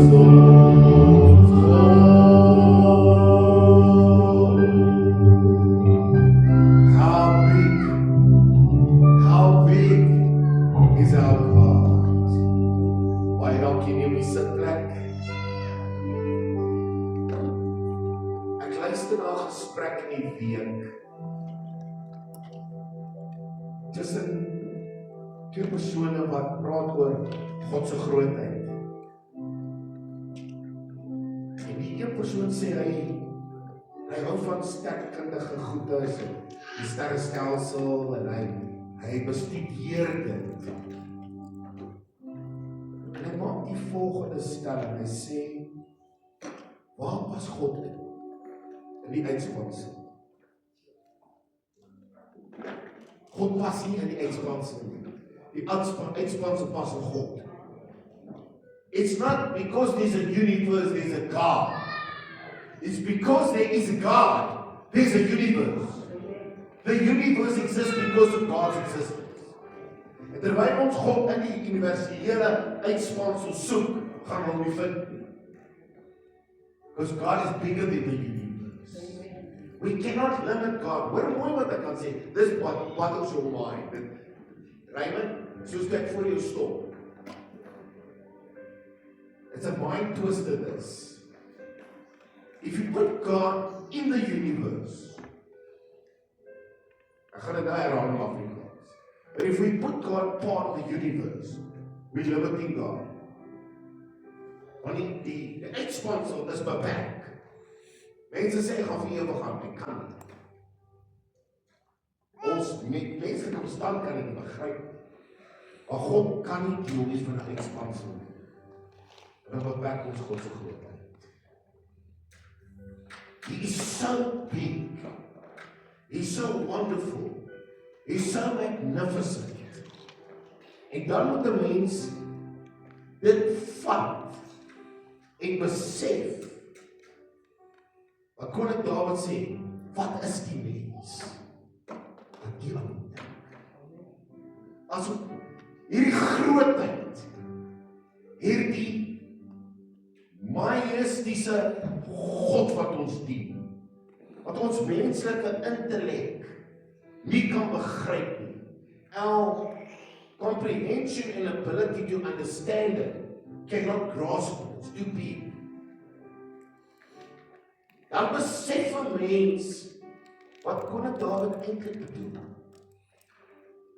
How big is our God? Baie dankie neem die sitplek. Ek luister na 'n gesprek in die week tussen twee persone wat praat oor God se grootheid. En die een persoon sê hy hou van sterrenkundige goedes en die sterrestelsel en hy bestudeer dit. En hy maak die volgende stelling. Hy sê, waar pas God in die uitspansel? God pas nie in die uitspansel nie. Die uitspansel pas in God. It's not because there's a universe, there's a God. It's because there is a God, there's a universe. The universe exists because of God's existence. En terwyl ons God in die universele uitspansel soek, gaan ons nie vind nie. Because God is bigger than the universe. We cannot limit God. Hoor mooi wat ek kan sê. This boggles your mind. Raymond, soos ek voor jou stop. It's a mind twister this. If you put God in the universe, ek gaan dit herhaal in Afrikaans. But if we put God part of the universe, we limiting God. Want die uitspansel is beperk. Mense sê gaan vir ewig gaan, ek kan nie. Ons menslike verstand kan dit nie begryp. Maar God kan nie deel wees van 'n uitspansel nie. En dan beperk ons God se grootheid. He is so big. He's so wonderful. He's so magnificent. En dan moet 'n mens dit vat en besef. Wat kon ek Dawid sê? Wat is die mens? Wat die aan. As hierdie grootheid, hierdie majestiese God wat ons dien, wat ons menslike intellek nie kan begryp nie. Our comprehension and ability to understand it cannot grasp it. It's too big. Dan besef 'n mens wat koning Dawid eintlik bedoel.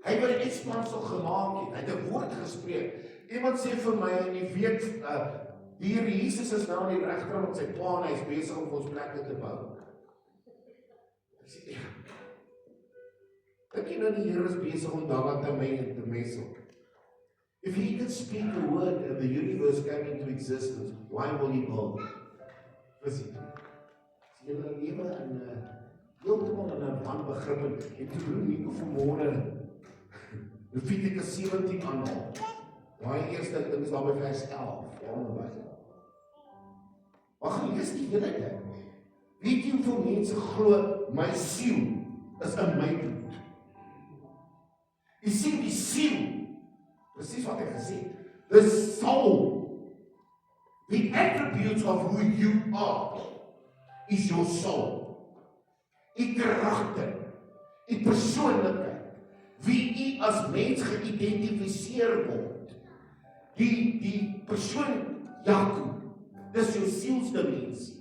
Hy het 'n uitspansel gemaak het. Hy het 'n woord gespreek. Iemand sê vir my in die week die Here Jesus is nou aan die regterkant met sy pa en hy is besig om ons plekke te bou. Ek sê, dink jy nou die Here is besig om daar te messel? If he can speak a word and the universe came into existence, why will he build? Versiet. Jy lewe in heeltemal in 'n wanbegrip en toe doen nie vanmôre Levitikus 17 aanhaal. Daai eerste ding is daar by vers 11. Maar gaan lees die hele ding. Weet jy hoeveel mense glo my siel is in my bloed? Jy sien die siel, presies wat ek gesê het, the soul, the attributes of who you are, is your soul. Die karakter, die persoonlikheid, wie u as mens geïdentifiseer word, die persoon Jakob, dis jou sielsdimensie,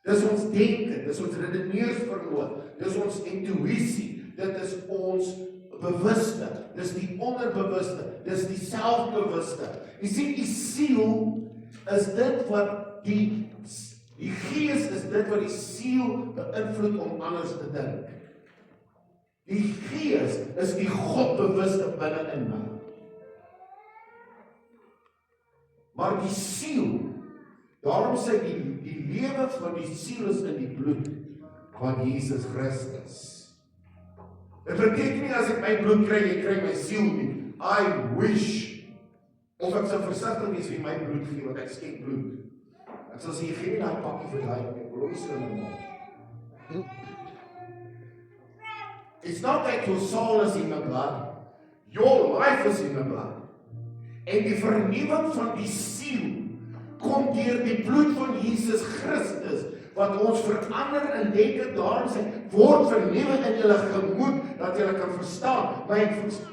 dis ons denke, dis ons redeneersvermoë, dis ons intuïsie, dit is ons bewuste, dis die onderbewuste, dis die selfbewuste. Jy sien, die siel is dit wat die gees is dit wat die siel beïnvloed om anders te dink. Die gees is die Godbewuste binne in my. Maar die siel, daarom sê die lewe van die siel is in die bloed van Jesus Christus. Dit beteken nie as ek my bloed kry, ek kry my siel nie. I wish, of ek sou versigtig wees wie my bloed gee, want ek skep bloed. Ek sal sê, jy gee nie daai pakkie vir daai, ek rooi so in my maag. It's not that your soul is in the blood, your life is in the blood. En die vernuwing van die siel kom deur die bloed van Jesus Christus, wat ons verander en denke, daarom sê, word vernuwe in julle gemoed, dat julle kan verstaan,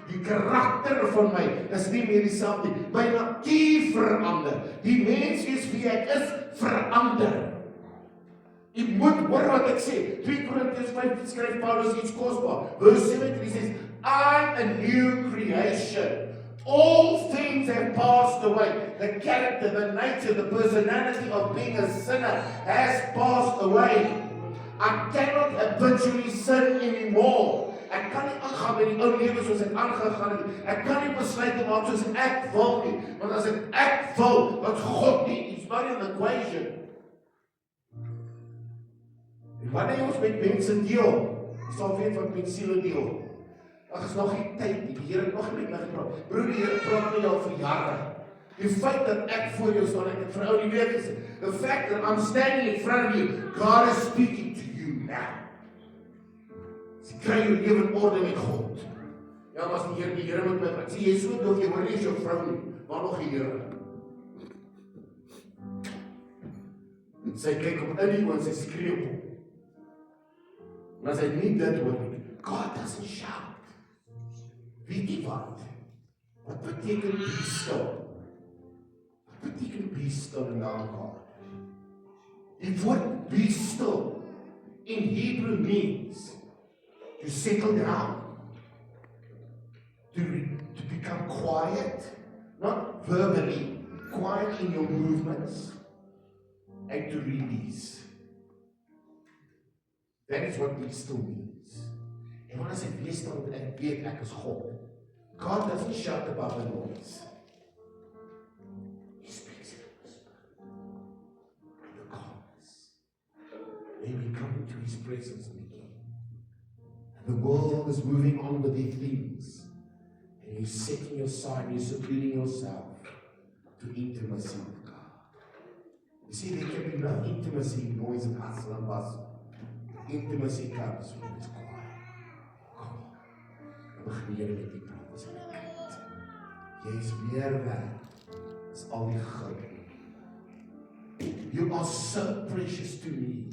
die karakter van my is nie meer dieselfde nie, my natuur verander, die mens wees wie ek is, verander. Jy moet hoor wat ek sê, 2 Korintiërs 5 skryf Paulus iets kosbaar, vers 7 sê, I'm a new creation. All things have passed away. The character, the nature, the personality of being a sinner has passed away. I cannot habitually sin anymore. Ek kan nie aangaan met die ou lewe soos ek aangegaan het. Ek kan nie besluite maak soos ek wil nie. Want as ek wil, wat God nie, it's not in the equation. En wanneer ons met mense deel, jy sal weet wat met siele deel. Ag, is nog nie tyd nie, die Here het nog nie met my gepraat. Broer, die Here praat met jou vir jare. Die feit dat ek voor jou staan, ek het vir ou die week gesê, the fact that I'm standing in front of you, God is speaking to you now. Sy kry jou lewe in orde met God. Ja, maar as die Here met my praat, sê jy so doof, jy hoor nie jou vrou nie, maar nog die Here. En sy kyk op in die oor, sy skreeu op. Maar sy nie dit hoor nie. God doesn't shout. Weet jy wat? Wat beteken be still? Wat beteken be still in our God? Die woord be still in Hebrew means to settle down, to become quiet, not verbally, quiet in your movements, and to release. That is what be still means. En wanneer sy wees stil, ek weet ek is God. God doesn't shout above the noise. He speaks in a whisper. And the calmness. Then we come into His presence again. And the world is moving on with their things. And you're setting your side, you're secluding yourself to intimacy with God. You see, there can be no intimacy in noise and hustle and bustle. Intimacy comes when it's quiet. Begin jy met die praat as jy kyk. Jy is meer werd as al die goud. You are so precious to me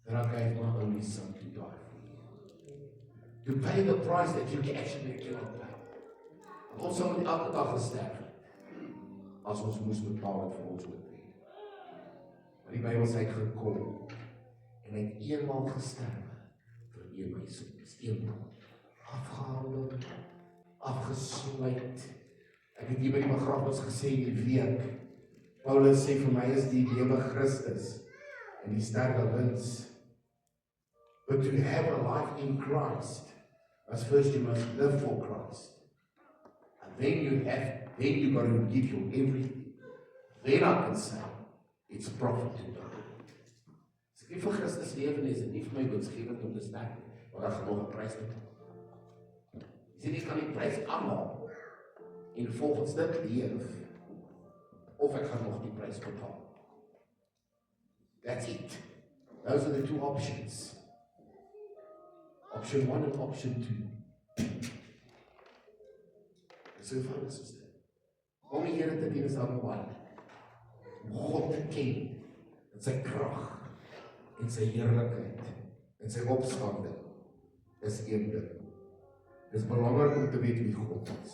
that I gave my only son to die for you. To pay the price that you actually cannot pay. Ons sal nie elke dag gesterf as ons moes betaal het vir ons oortrede. Maar die Bybel sê hy het gekom en hy het eenmaal gesterf vir my sondes. Eenmaal. Afgehandel, afgesluit. Ek het hier by die begrafnis gesê die week, Paulus sê vir my is die lewe Christus en die sterwe wins. But to have a life in Christ, as first you must live for Christ. And then you got to give your everything. Then I can say, it's profit to die. As ek nie vir Christus lewe nie, is dit nie vir my winsgewend om te sterf, maar ek gaan nog 'n prys betaal. Jy kan die prys aanhaal en volgens dit leef, of ek gaan nog die prys betaal. That's it. Those are the two options. Option 1 and option 2. So eenvoudig is dit. Om die Here te dien is dan baie. Om God te ken, en sy krag, en sy heerlikheid, en sy opstanding, is een ding. Het is belangrijk om te weet wie God is.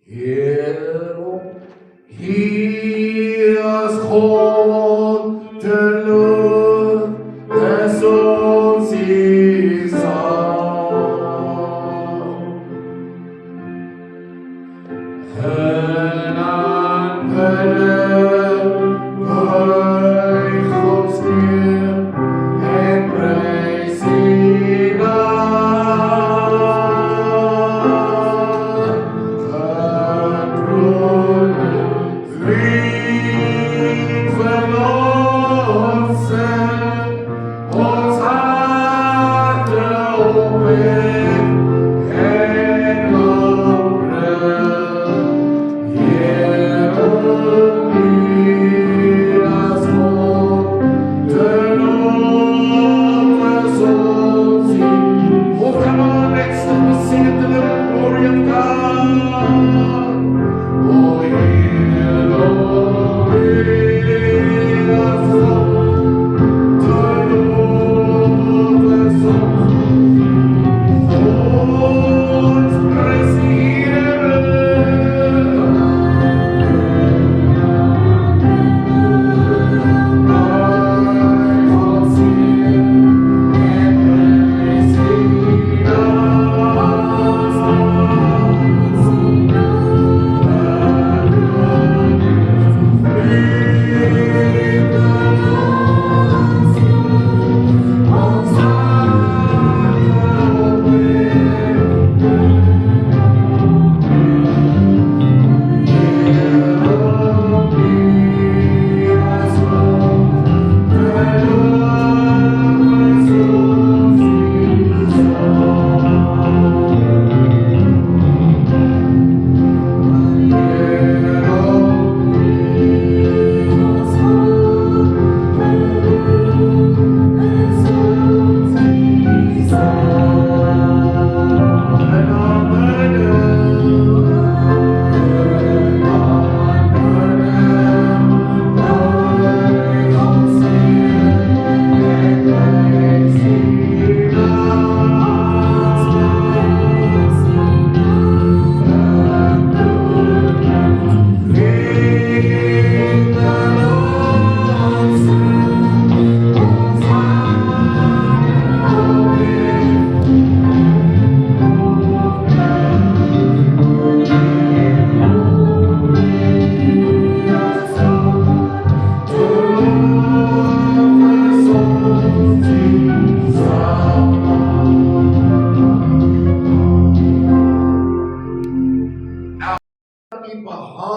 Hierop, hier is God te lof, is ons hier saam. En aanbidden,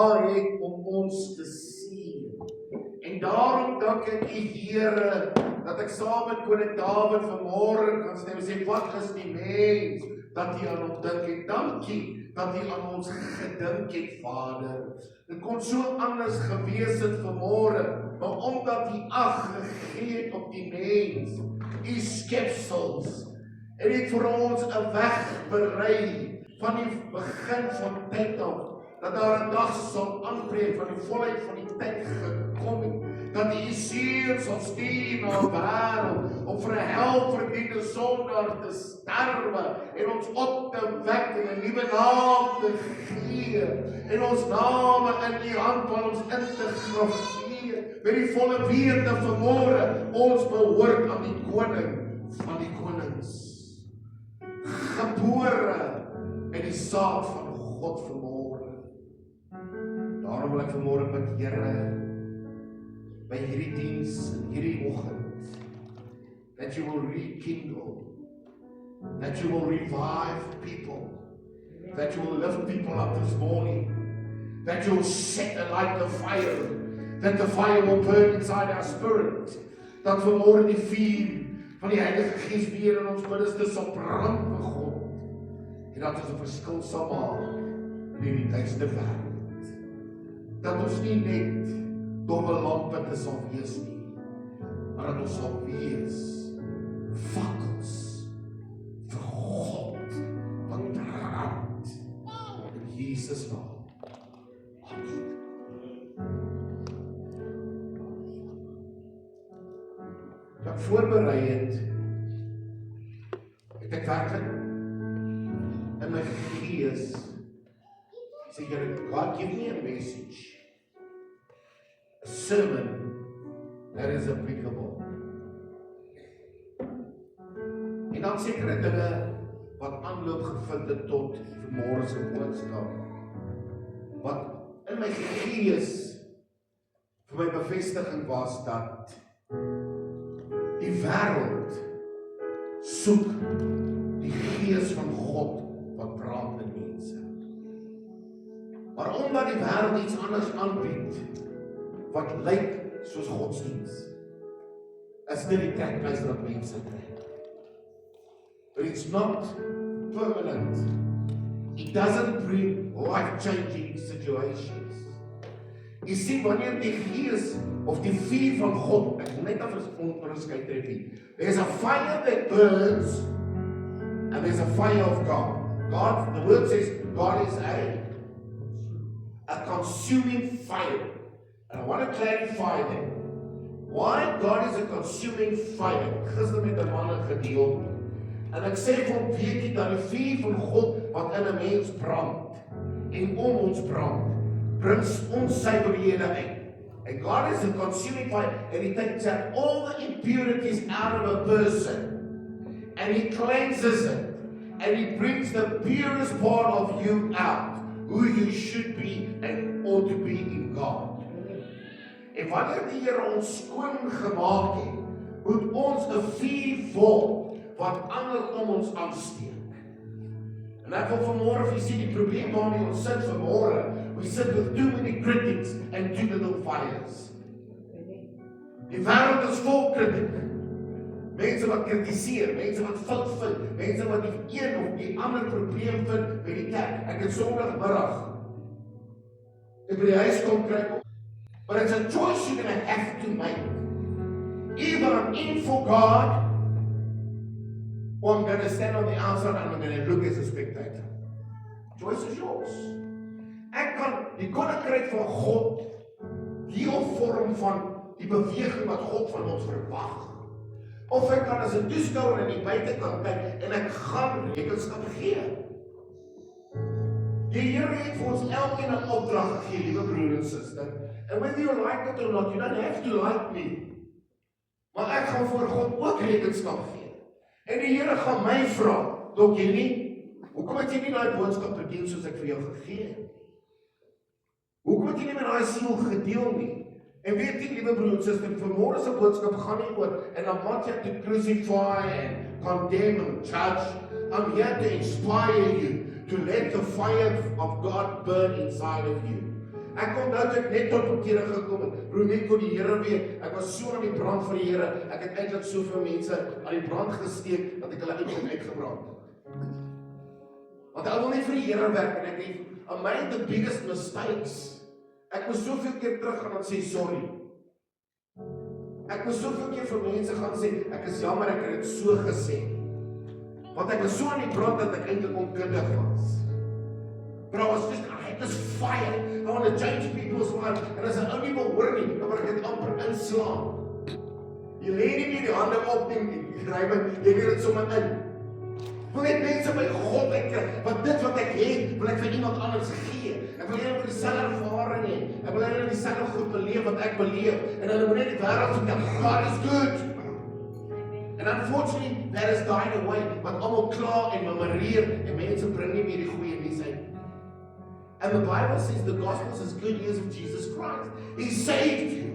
daar het om ons te sien. En daarom dank ek U, Here, dat ek saam met koning Dawid vanmôre kan stem en sê, wat is die mens dat U aan hom dink het? Dankie dat U aan ons gedink het, Vader. Dit kon so anders gewees het vanmôre, maar omdat U ag gegee het op die mens, U skepsels, en het vir ons 'n weg berei van die begin van tyd af, dat daar 'n dag sal aanbreek van die volheid van die tyd gekom het, dat U Seun sal stuur na 'n wêreld om vir 'n helverdiende sondaar te sterwe en ons op te wek en 'n nuwe naam te gee en ons name in U hand van ons in te grafeer met die volle wete vanmôre, ons behoort aan die koning van die konings, gebore in die saad van God vanmôre. Daarom wil ek vanmôre bid, Here, by hierdie diens en hierdie oggend, that you will rekindle, that you will revive people, that you will lift people up this morning, that you will set alight the fire, that the fire will burn inside our spirit, dat vanmôre die vuur van die Heilige Gees weer in ons binneste sal brand vir God, en dat ons 'n verskil sal maak in hierdie duister wêreld. Dat ons nie net domme lampe te sal wees nie, maar dat ons sal wees fakkels vir God wat brand in Jesus naam. Amen. Wat voorberei het ek werklik in my gees sê, Here, God, give me a message, a sermon that is applicable. En dan sekere dinge wat aanloop gevind het tot vanmôre se boodskap, wat in my gees vir my bevestiging was dat die wêreld soek die gees van God wat brand in mense. Maar omdat die wêreld iets anders aanbied wat lyk soos godsdiens, is dit die trekpleister wat mense trek. But it's not permanent. It doesn't bring life-changing situations. Jy sien, wanneer die gees of die vuur van God, ek net af onderskeid tref nie. There's a fire that burns and there's a fire of God. God, the word says, God is a consuming fire. And I want to clarify that. Why God is a consuming fire? Gister met 'n man gedeel. En ek sê vir hom, weet jy dat die vuur van God wat in 'n mens brand en om ons brand, bring onsuiverhede uit. And God is a consuming fire, and He takes out all the impurities out of a person, and He cleanses it, and He brings the purest part of you out, who you should be and ought to be in God. En wanneer die Here ons skoon gemaak het, moet ons 'n vuur word wat ander om ons aansteek. En ek wil vanmôre vir julle sê die probleem waarmee ons sit vanmôre, we sit with too many critics and too little fires. Die wêreld is vol kritiek. Mense wat kritiseer, mense wat fout vind, mense wat die een of die ander probleem vind met die kerk. Ek het Sondagmiddag ek by die huis kom kry. But it's a choice you're going to have to make. Either I'm in for God, or I'm going to stand on the outside and I'm going to look as a spectator. Choice is yours. Ek kan die koninkryk van God deel vorm van die beweging wat God van ons verwag. Of ek kan as 'n toeskouer aan die buitekant kyk en ek gaan rekenskap gee. Die Here het vir ons elkeen 'n opdrag gegee, liewe broer en suster. And whether you like it or not, you don't have to like me. Maar ek gaan voor God ook rekenskap gee. En die Here gaan my vra, dink jy nie? Hoekom het jy nie daai boodskap gedeel soos ek vir jou gegee het? Hoekom het jy nie met daai siel gedeel nie? En weet jy, liewe broer en suster, vanmôre se boodskap gaan nie oor and I'm not here to crucify and condemn and judge. I'm here to inspire you to let the fire of God burn inside of you. Ek onthou toe ek net tot bekering gekom het, broer net kon die Here weet, ek was so aan die brand vir die Here, ek het eintlik soveel mense aan die brand gesteek, dat ek hulle uitgebrand het. Want ek wil nie vir die Here werk, en ek het I made the biggest mistakes. Ek moes soveel keer terug gaan en sê sorry. Ek moes soveel keer vir mense gaan sê, ek is jammer, ek het dit so gesê. Want ek was so aan die brand dat ek eintlik onkundig was. But I was just, I had this fire. I want to change people's lives. En as ek ou nie wil hoor nie, dan word ek dit amper inslaan. Jy lê nie meer die hande op nie, jy lê dit sommer in. Wil net mense by God uitkry, want dit wat ek het, wil ek vir iemand anders gee. Ek wil hulle dieselfde ervaring hê. Ek wil hulle dieselfde goed beleef wat ek beleef. En hulle moet net die wêreld vertel, God is good. And unfortunately, that has died away. Want almal kla en murmureer en mense bring nie meer die goeie nuus uit. And the Bible says the gospel is good news of Jesus Christ. He saved you.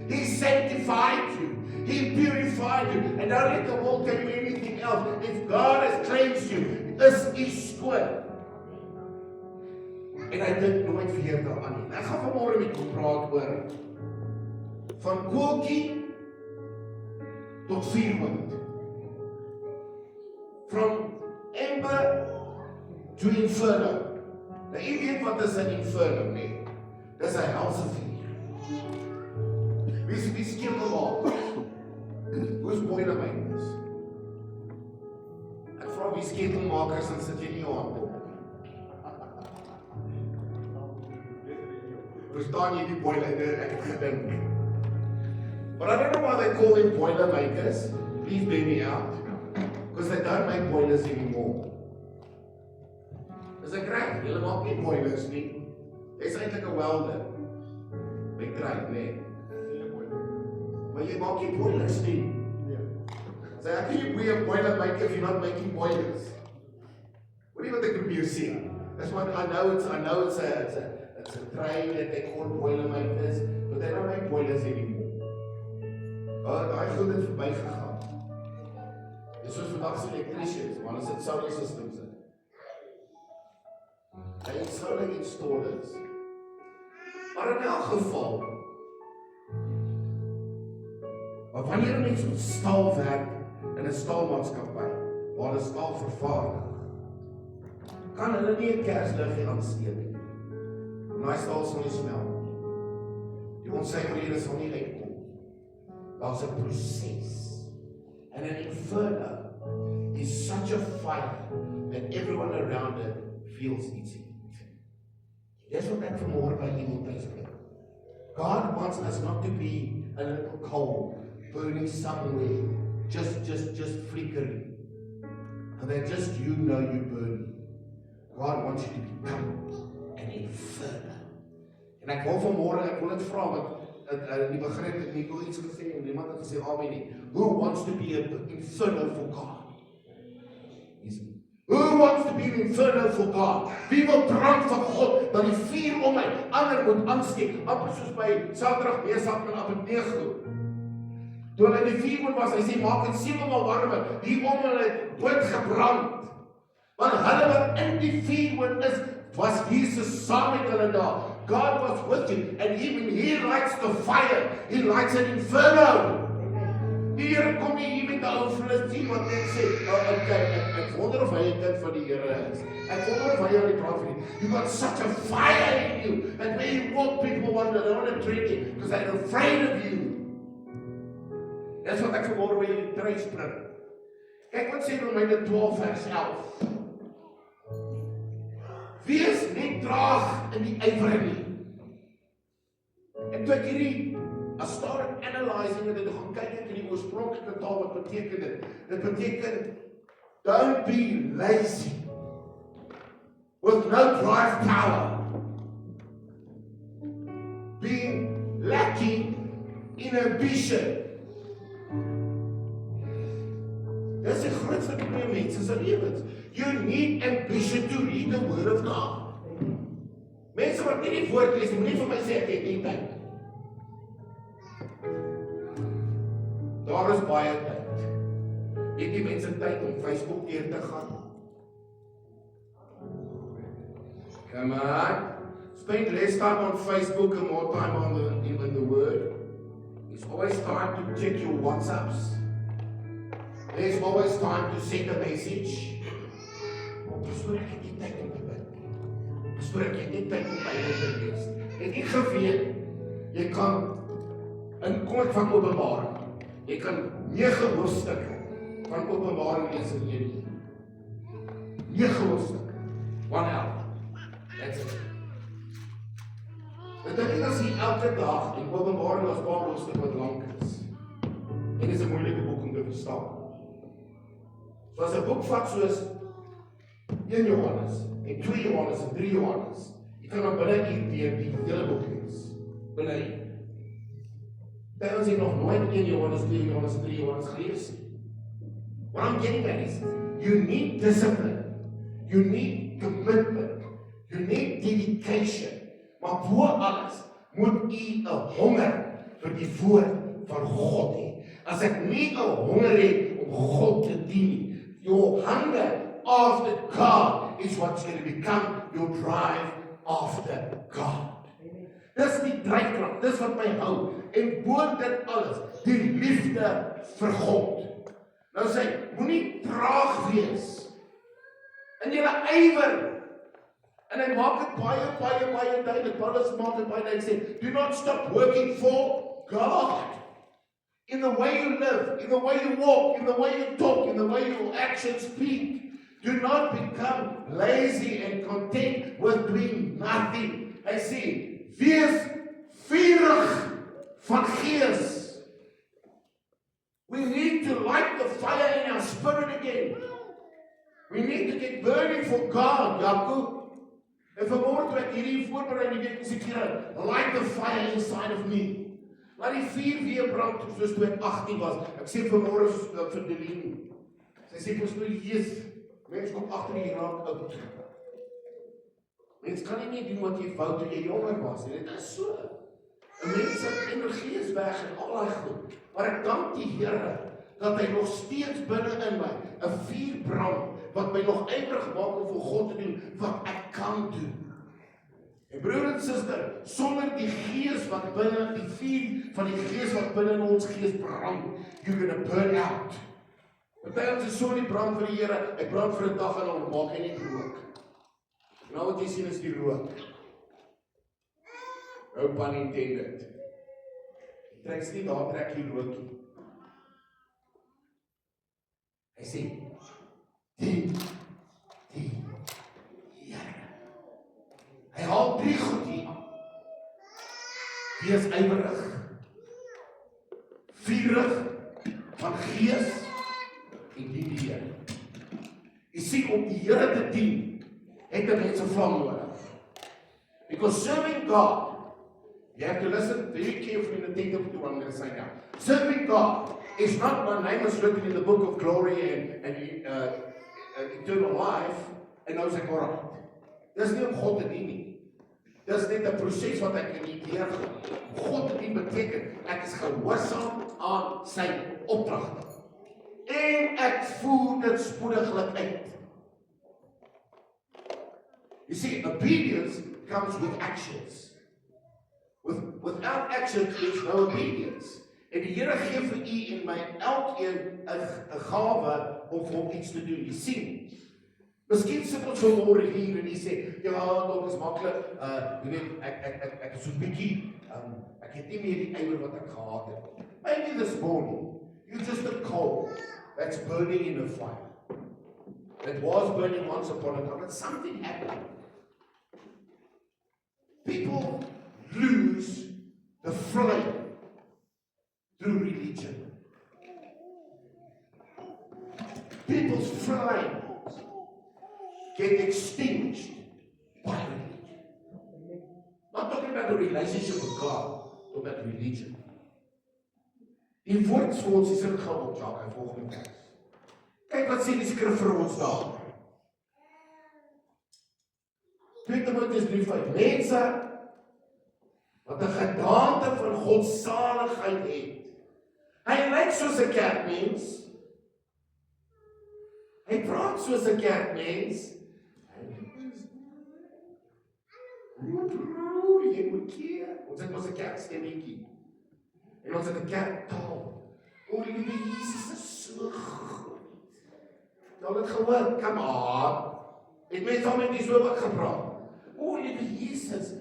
He sanctified you. He purified you. And don't let the world tell you anything else. If God has cleansed you, is U skoon. En hy dink nooit weer daaraan nie. Ek gaan vanmôre met jou praat oor van koeltjie tot vuurwind. From ember to inferno. Nou, jy weet wat is 'n inferno, nee? Dis 'n helse vuur. Wie skeep maak? Hoe is boilermakers? Ek vra wie skeepmakers en sit jy nie jou hand op. Verstaan jy die boiler? Ek het gedink. But I don't know why they call them boilermakers. Please bail me out. Because they don't make boilers anymore. Is ek reg? Julle maak nie boilers nie. Jy's eintlik 'n welder. Ek kry, nee. Maar jy maak nie boilers nie. So how can you be a boiler maker if you're not making boilers? What do you want to probeer sê? That's what I know it's a trade that they call boiler makers, but they don't make boilers anymore. Daai goed het verby gegaan. Dis soos vandag se electricians, maar hulle sit solar systems in. Hy het solar installers. Maar in elk geval, maar wanneer mense met staal werk in 'n staalmaatskappy, waar hulle staal vervaardig, kan hulle nie 'n kersliggie aansteek nie. Daai staal sal nie smelt nie. Die onsuiverhede sal nie uitkom. Daar's 'n proses. And an inferno is such a fire that everyone around it feels its heat. Dis wat ek vanmôre by iemand wil sê. God wants us not to be a little coal burning somewhere, just flickering. And then just you know you're burning. God wants you to become an inferno. En ek wil vanmôre, ek wil dit vra, want in die begin het ek nie iets gesê en niemand het gesê amen nie. Who wants to be an inferno for God? Who wants to be an inferno for God? Wie wil brand van God, dat die vuur om my ander moet aansteek, amper soos by Sadrag, Mesach en Abednego. Toe hulle in die vuur was, hy sê, maak het 7 maal warmer, die om hulle dood gebrand. Want hulle wat in die vuur is, was Jesus saam met hulle daar. God was with you, and even He lights the fire, He lights an inferno. Die Here kom nie hier met 'n ou Filisteen wat net sê, ek wonder of hy 'n kind van die Here is. Ek wonder of hy aan die praat vir nie. You got such a fire in you, and when you walk, people wonder, they want to drink it, because they're afraid of you. Dis wat ek vanmôre by julle treis bring. Kyk wat sê Romeine 12 vers 11. Wees nie traag in die ywer nie. En toe ek hierdie, as start analysing het, en gaan kyk ek in die oorspronklike taal, wat beteken dit? Dit beteken, don't be lazy, with no drive power, being lacking in ambition. Dis 'n groot probleem mense se lewens. You need ambition to read the word of God. Mense wat nie die woord lees, moet nie vir my sê ek het nie tyd. Daar is baie tyd. Het die mense tyd om Facebook te gaan? Come on. spend less time on Facebook and more time on in the Word. There's always time to check your WhatsApps. There's always time to send a message. Pastoor, ek het nie tyd om te bid nie. Pastoor, ek het nie tyd om Bybel te lees nie. Het nie geweet, jy kan, kom ek van Openbaring, jy kan 9 hoofstukke van Openbaring lees in 1 uur. 9 hoofstukke. 1 hour. That's it. Dit is as jy elke dag in Openbaring as paar hoofstukke wat lang is. En dit is 'n moeilike boek om te verstaan. So as 'n boek vat soos 1 Johannes, en 2 Johannes, en 3 Johannes, jy kan dan binne hier die hele boek lees. Binne hier. Terwyl jy nog nooit 1 Johannes, 2 Johannes, 3 Johannes gelees het. What I'm getting at is, you need discipline, you need commitment, you need dedication, maar voor alles moet jy 'n honger vir die woord van God hê. As ek nie 'n honger het om God te dien, your hunger after God is what's going to become your drive after God. Dis die dryfkrag, dis wat my hou. En bo dit alles, die liefde vir God. Nou sê, moenie traag wees in julle ywer. En hy maak dit baie duidelik. Paulus maak dit baie duidelik sê, do not stop working for God. In the way you live, in the way you walk, in the way you talk, in the way your actions speak. Do not become lazy and content with doing nothing. Hy sê, wees vurig van gees. We need to light the fire in our spirit again. We need to get burning for God, Jacob. En vanmôre toe ek hierdie voorberei die week sê Here, light the fire inside of me. Laat die vuur weer brand soos toe ek 18 was. Ek sê vanmôre vir Delien. Sy sê pastoor, Jesus, mens kom agter die raak oud. Mens kan nie meer doen wat jy wou toe jy jonger was nie. Dit is so. 'n Mens se energie is weg en al daai goed. Maar ek dank die Here dat hy nog steeds binne in my 'n vuur brand wat my nog ywerig maak om vir God te doen wat ek kan doen. En broer en suster, sonder die gees wat binne, die vuur van die gees wat binne in ons gees brand, you're gonna burn out. Party ons is so in die brand vir die Here, hy brand vir 'n dag en dan maak hy net rook. Nou wat jy sien is die rook. No pun intended. Trek nie daar trek die rookie. Hy sê, die Here. Hy haal 3 goed hier. Wees ywerig, vurig van gees en dien die Here. Jy sien, om die Here te dien, het 'n mens 'n vlam nodig. Because serving God, you have to listen very carefully and attentively to what I'm going to say now. Serving God is not my name is written in the book of glory and eternal life, en nou sê ek alright. Dis nie om God te dien nie. Dis net 'n proses wat ek in die deurgaan. God te dien beteken, ek is gehoorsaam aan sy opdragte. En ek voer dit spoediglik uit. You see, obedience comes with actions. Without action, there's no obedience. En die Here gee vir u en my elkeen 'n gawe om vir hom iets te doen. Jy sien, miskien sit ons vanmôre hier en jy sê, ja, dit is maklik, jy weet, ek is so bietjie, ek het nie meer die ywer wat ek gehad het. Maybe this morning, you just a coal that's burning in a fire. It was burning once upon a time, but something happened. People lose the flame through religion. People's flames get extinguished by religion. Not talking about the relationship with God, but about religion. Die woord vir ons is in gou op Jacques, volgende teks. Kyk wat sê die skrif vir ons daar. 2 Timoteus 3:5. Mense wat 'n gedaante van godsaligheid het. Hy lyk soos 'n kerkmens. Hy praat soos 'n kerkmens. Broer, jy moet keer. Ons het ons 'n kerkstemmetjie. En ons het 'n kerktaal. O, die liewe Jesus is so groot. Nou het gehoor, come on. Het mense al met die so wat gepraat. O, liewe Jesus.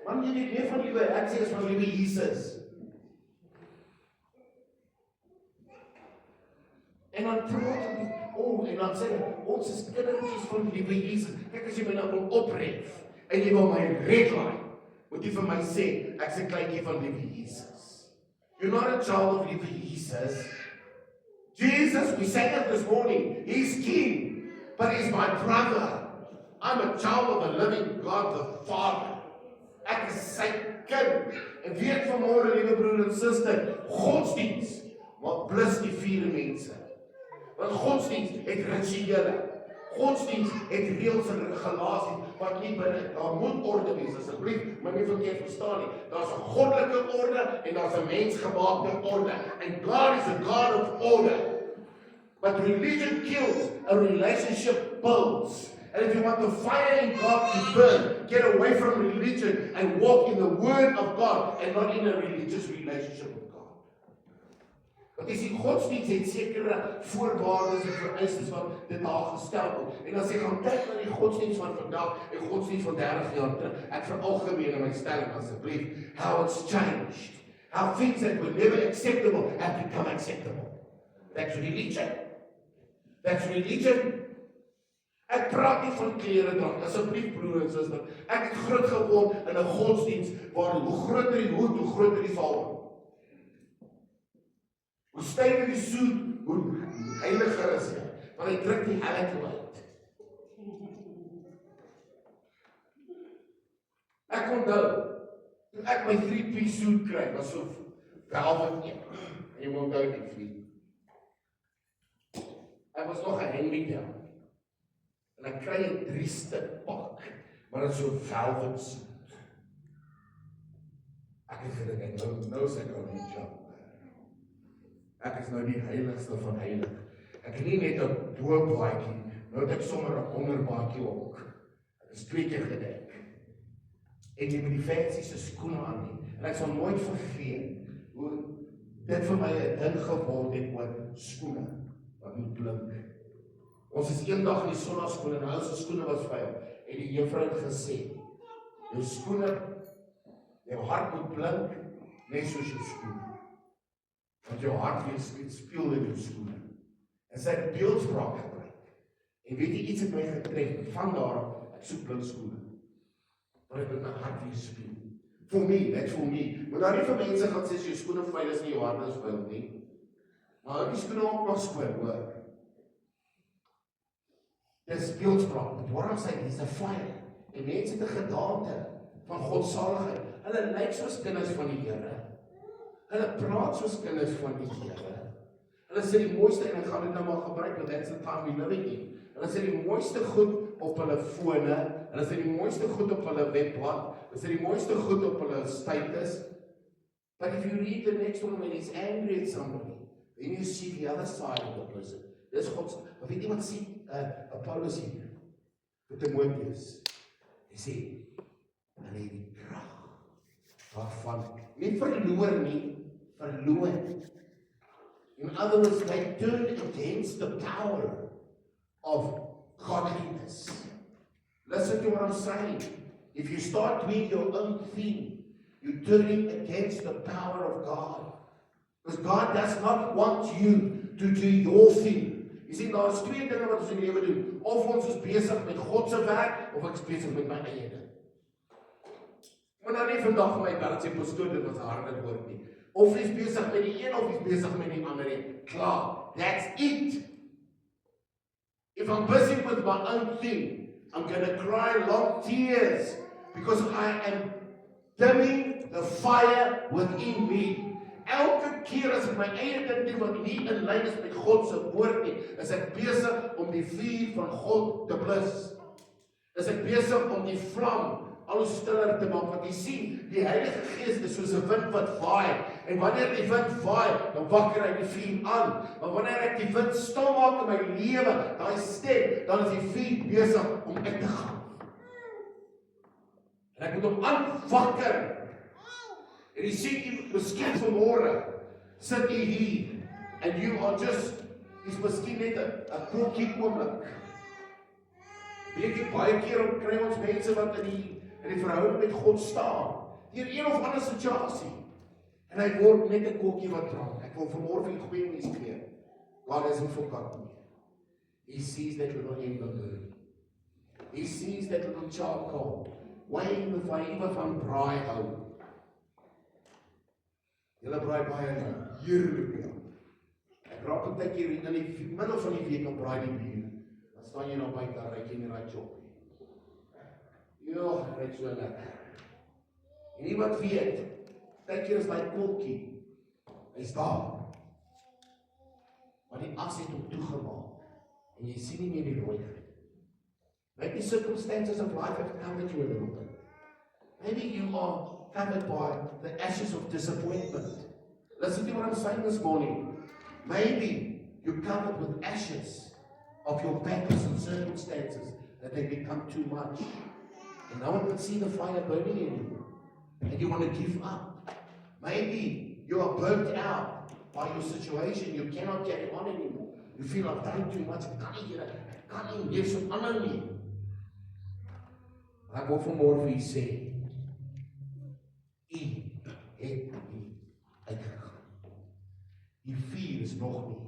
Man, jy weet meer van liewe, ek sê is van liewe Jesus. En dan praat ek, en dan sê ek, ons is kindertjies van liewe Jesus. Kyk, as jy my nou wil opref, en jy wil my redline, moet jy vir my sê, ek is 'n kleintjie van liewe Jesus. You're not a child of liewe Jesus. Jesus, we sang it this morning, he's king, but he's my brother. I'm a child of the living God, the Father. Ek is sy kind. En weet vanmôre, liewe broer en suster, godsdiens, maar blus die vier mense. Want godsdiens het rituele. Godsdiens het reëls en regulasies wat nie binne, daar moet orde wees, asseblief, maar nie verkeerd verstaan nie. Daar's 'n goddelike orde en daar's 'n mensgemaakte orde. And God is a God of order. But religion kills, a relationship builds. And if you want the fire in God to burn, get away from religion and walk in the Word of God and not in a religious relationship with God. Want jy sien, godsdienst het sekere voorwaardes en vereistes wat dit daar gestel word. En as jy gaan kyk na die godsdienst van vandag en godsdienst van 30 jaar terug, ek veralgemeen in my stelling asseblief, how it's changed. How things that were never acceptable have become acceptable. That's religion. That's religion. Ek praat nie van klere dra, asseblief broer en suster. Ek het groot geword in 'n godsdienst waar hoe groter die hoed, hoe groter die salwing. Hoe stywer die soet, hoe heiliger is hy, want hy druk die heiligheid uit. Ek onthou, toe ek my 3-piece soet kry, was so velvet een. En jy moet onthou die vriend. Ek was nog 'n handmade. En ek kry 'n 3-stuk pak, maar dit is so velvet soet. Ek het gedink, nou is ek al die job. Ek is nou die heiligste van heilig. Ek het nie net 'n bobaadjie, nou het ek sommer 'n onderbaadjie ook. Ek is 2 keer gedek. En jy moet die fancy skoene aan nie. En ek sal nooit vergeet hoe dit vir my 'n ding geword het oor skoene wat moet blink. Ons is eendag in die sonnaskoene, en ou se skoene was vuil. En die juffrou het gesê, jou skoene, jou hart moet blink, net soos jou skoene. Want jou hart weer speel in jou skoene. En sy het beeldspraak gebruik. En weet jy, iets het my getref, van daar, ek soek blink skoene. Maar ek moet my hart weer speel. For me, that's for me. Maar daar nie vir mense gaan sê, as jou skoene vuil is nie, jou hart is vuil nie. Maar die skoene ook nog skoon, hoor. Dis beeldspraak, wat ons sê, dis 'n fire. En mense het 'n gedaante van godsaligheid. Hulle lyk soos kinders van die Here. Hulle praat soos kinders van die Here. Hulle sê die mooiste, en ek gaan dit nou maar gebruik, want that's the time we living in. Hulle sê die mooiste goed op hulle fone, hulle sê die mooiste goed op hulle webblad, hulle sê die mooiste goed op hulle status. But if you read the next one when he's angry at somebody, then you see the other side of the person. Dis God, maar weet jy wat sê Paulus hier, vir Timotheus, hy sê, hulle het die krag, waarvan, nie verloor nie, verloor. In other words, they turned against the power of godliness. Listen to what I'm saying. If you start doing your own thing, you're turning against the power of God. Because God does not want you to do your thing. Jy sien, daar is 2 dinge wat ons in die lewe doen. Of ons is besig met God se werk, of ek is besig met my eie ding. Maar nou nie vandag vir my bel sê, pastoor, dit was 'n harde woord nie. Of jy is besig met die een, of jy is besig met die ander een. Klaar, that's it. If I'm busy with my own thing, I'm going to cry long tears, because I am dimming the fire within me. Elke keer as ek my eie ding doen wat nie in lyn is met God se woord nie, is ek besig om die vuur van God te blus. Is ek besig om die vlam al stiller te maak, want jy sien, die Heilige Gees is soos 'n wind wat vaai, en wanneer die wind vaai, dan wakker hy die vuur aan, maar wanneer ek die wind stil maak in my lewe, daai stem, dan is die vuur besig om uit te gaan. moet hom aanwakker. En hy sê jy, miskien vanmôre, sit jy hier, and you are just, is miskien net 'n kookie oomblik. Weet jy, baie keer kry ons mense wat in die verhouding met God staan, deur een of ander situasie, en hy word net 'n kookie wat drank. Ek wil vanmôre vir die goeie nuus gee. God hasn't forgotten you. He sees that little ember burning. He sees that little charcoal, weighing the fire, even van braai hou. Julle braai baie nou, heerlik. Ek raak baie keer in die middel van die week op braai die bier. Dan staan jy nou buite, dan ry jy in die chop. Ja, dit is so lekker. En nie wat weet, baie keer is my kolkie, hy's daar. Maar die as het hom toegemaak, en jy sien nie meer die rooiheid. Maybe circumstances of life have come at you a little bit. Maybe you are covered by the ashes of disappointment. Listen to what I'm saying this morning. Maybe you're covered with ashes of your battles and circumstances that they become too much. And no one can see the fire burning in you. And you want to give up. Maybe you are burnt out by your situation. You cannot carry on anymore. You feel I've done too much. Ek kan nie meer so aanhou nie. Ek wil vanmôre vir u sê, u het nie uitgegaan. Die vuur is nog nie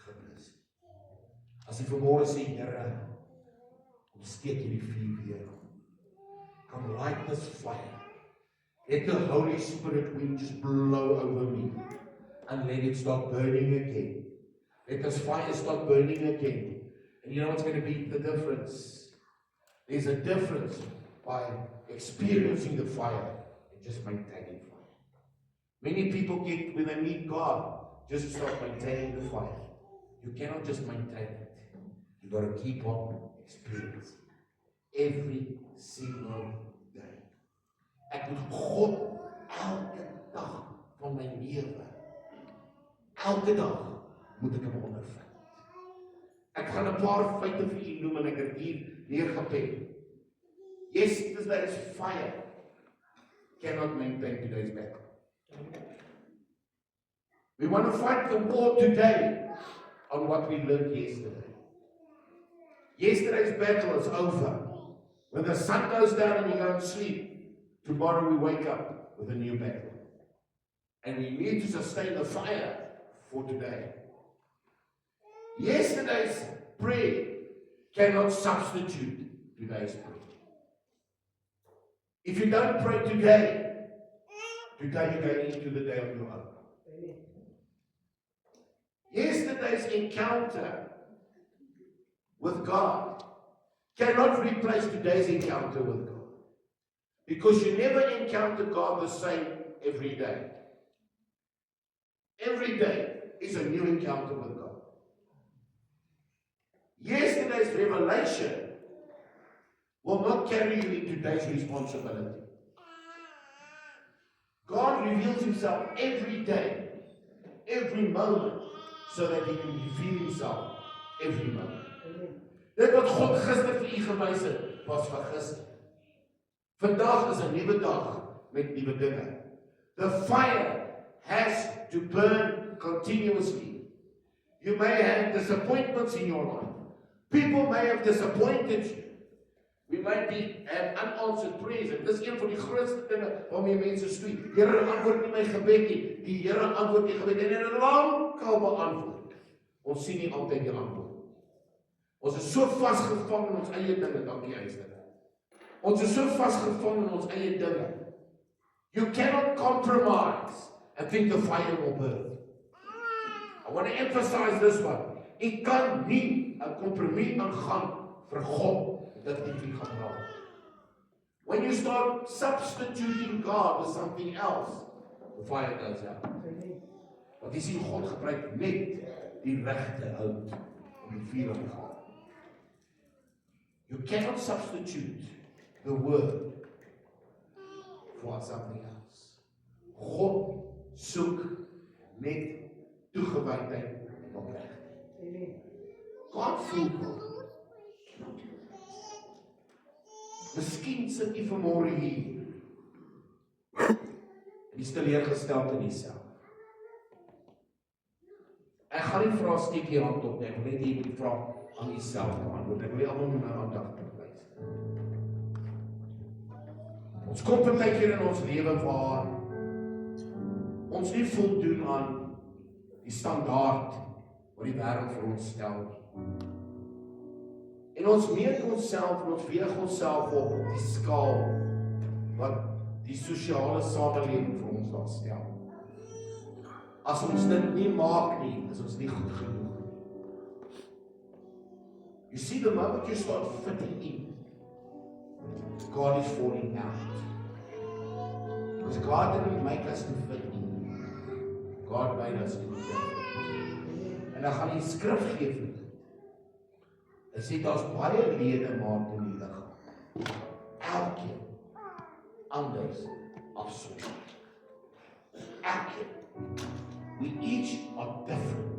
geblus. As jy vanmôre sê, Here, kom steek hierdie vuur weer. Come light this fire. Let the Holy Spirit wind just blow over me and let it start burning again. Let this fire start burning again. And you know what's going to be the difference? There's a difference by experiencing the fire and just maintaining fire. Many people get, when they meet God, just start maintaining the fire. You cannot just maintain it. You've got to keep on experiencing every single day. Ek moet God elke dag van my lewe, elke dag moet ek hom ondervind. Ek gaan 'n paar feite vir julle noem en ek het hier neergepen. Yesterday's fire cannot maintain today's battle. We want to fight the war today on what we learned yesterday. Yesterday's battle is over. When the sun goes down and you go and sleep, tomorrow we wake up with a new battle. And we need to sustain the fire for today. Yesterday's prayer cannot substitute today's prayer. If you don't pray today, you're going into the day of your own. Yesterday's encounter with God cannot replace today's encounter with God. Because you never encounter God the same every day. Every day is a new encounter with God. Yesterday's revelation will not carry you in today's responsibility. God reveals himself every day, every moment, so that he can reveal himself every moment. Dit wat God gister vir u gewys het, was vir gister. Vandag is 'n nuwe dag met nuwe dinge. The fire has to burn continuously. You may have disappointments in your life. People may have disappointed you. We might have unanswered prayers. En dis een van die grootste dinge waarmee mense stoei. Here, antwoord nie my gebed nie. Die Here antwoord die gebed en hy lankal beantwoord. Ons sien nie altyd die antwoord. Ons is so vasgevang in ons eie dinge, dankie Eister. Ons is so vasgevang in ons eie dinge. You cannot compromise and think the fire will burn. I want to emphasize this one. Ek kan nie 'n kompromie aangaan vir God dat dit nie gaan raak. When you start substituting God with something else, the fire goes out. Want jy sien God gebruik net die regte hout om die vuur aan te gaan. You cannot substitute the word for something else. God soek net toegewydheid en opregtheid. God voel God. Miskien sit jy vanmôre hier iets teleurgesteld in jouself. Ek gaan nie vra steek jy hand op, ek wil net jy moet vra aan jouself beantwoord. Ek wil almal met my aandag terugwys. Ons kom partykeer in ons lewe waar ons nie voldoen aan die standaard wat die wêreld vir ons stel nie. En ons meet onsself en ons weeg onsself op die skaal wat die sosiale samelewing vir ons daar stel. As ons dit nie maak nie, is ons nie goed genoeg nie. You see, the moment you start fitting in, God is falling out. Because God didn't make us to fit in. God made us to fit in. En dan gaan die skrif gee vir dit. Hy sê, daar's baie ledemate in die liggaam. Elkeen anders afsonder. Elkeen. We each are different.